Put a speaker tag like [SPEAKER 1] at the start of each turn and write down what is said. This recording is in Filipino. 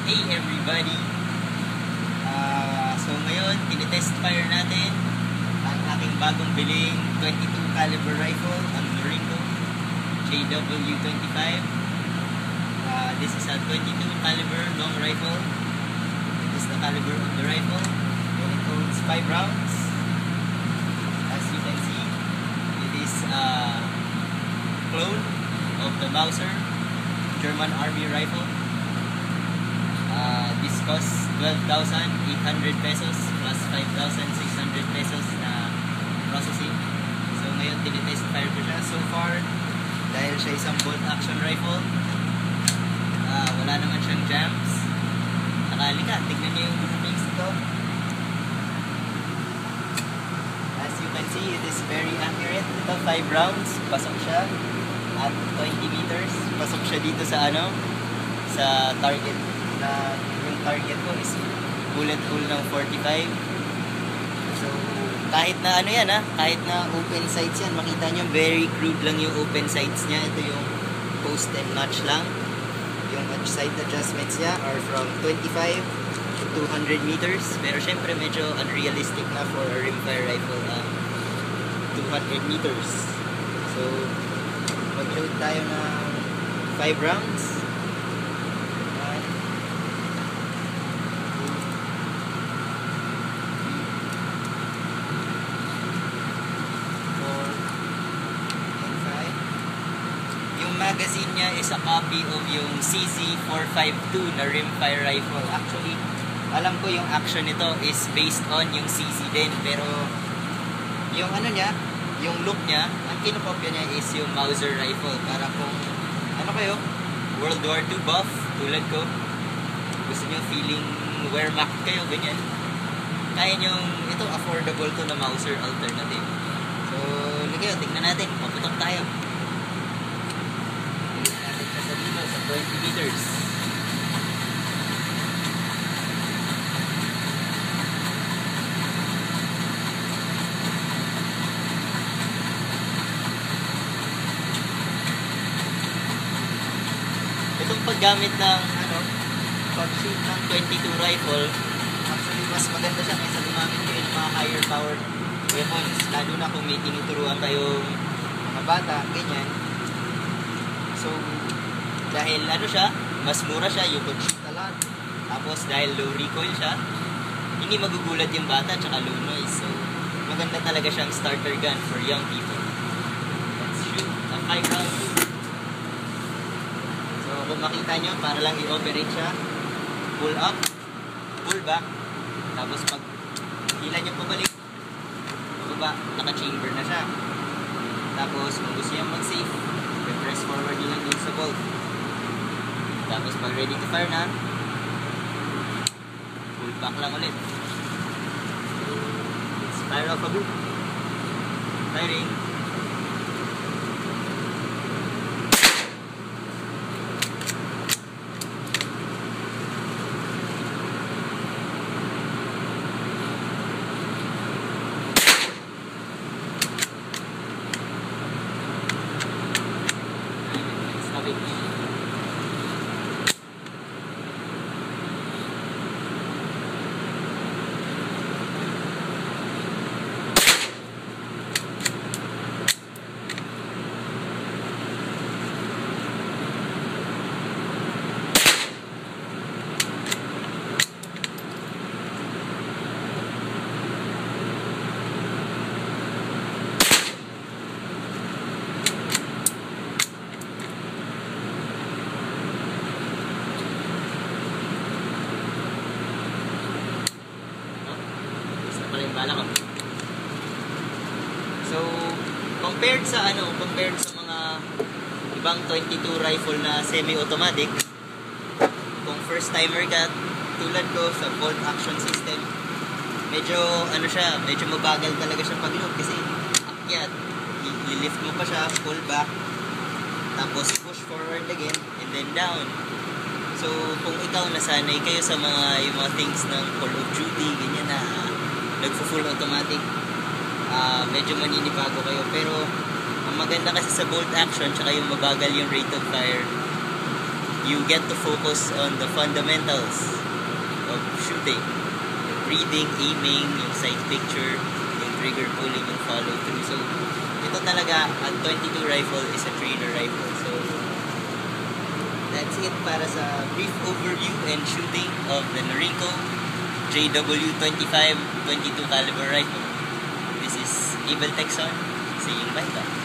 [SPEAKER 1] Hey everybody! So ngayon, tinitest fire natin ang aking bagong biling 22 caliber rifle, ang Norinco JW25. This is a 22 caliber long rifle. This is the caliber of the rifle. And it holds 5 rounds. As you can see, it is a clone of the Mauser German Army rifle. This costs 12,800 pesos plus 5,600 pesos na processing. So ngayon tinitest fire ko siya. So far, dahil siya isang bolt action rifle, wala naman siyang jams. Nakalika, tignan niyo yung groupings nito. As you can see, it is very accurate. Ito 5 rounds, pasok siya at 20 meters. Pasok siya dito sa sa target. Na yung target ko is bullet hole ng 45. So kahit na kahit na open sights yan, makita nyo very crude lang yung open sights niya. Ito yung post and notch lang. Yung sight adjustments niya are from 25 to 200 meters, pero syempre medyo unrealistic na for a rimfire rifle 200 meters. So mag-load tayo ng 5 rounds. Magazine niya is a copy of yung CZ452 na rimfire rifle. Actually, alam ko yung action nito is based on yung CZ din, pero yung yung look niya, ang kinokopya niya is yung Mauser rifle. Para kung kayo, World War II buff tulad ko, gusto niyo feeling Wehrmacht kayo, ganyan, kaya nyo, ito affordable to na Mauser alternative. So tignan natin, paputok tayo sa 20 meters. Itong paggamit ng pag-shoot ng 22 rifle, actually mas maganda siya kaysa gumamit kayo ng mga higher powered weapons, lalo na kung may tinuturuan kayong mga bata, ganyan. So dahil siya, mas mura siya, you could shoot a lot. Tapos dahil low recoil siya, hindi magugulat yung bata, tsaka low noise. So maganda talaga siyang starter gun for young people. Let's shoot a 5 round loop. So kung makita nyo, para lang i-operate siya, pull up, pull back, tapos pag hila nyo pabalik, pababa, naka-chamber na siya. Tapos kung gusto nyo mag-safe, press forward nyo lang dun sa bolt. Tapos pag ready to fire na, pull back lang ulit. Let's fire off a group. Firing. Stop it. So, compared sa mga ibang 22 rifle na semi-automatic, kung first timer ka tulad ko sa bolt action system, medyo medyo mabagal talaga siya pag-load kasi akyat, i-lift mo pa siya, pull back, tapos push forward again, and then down. So, kung ikaw nasanay kayo sa yung mga things ng Call of Duty, ganyan na nagpo-full automatic, medyo maninibago kayo. Pero ang maganda kasi sa bolt action tsaka yung mabagal yung rate of fire, you get to focus on the fundamentals of shooting. Yung breathing, aiming, yung sight picture, yung trigger pulling, yung follow through. So, ito talaga, ang 22 rifle is a trainer rifle. So, that's it para sa brief overview and shooting of the Norinco JW25 22 caliber rifle. This is Abel Texon saying bye-bye.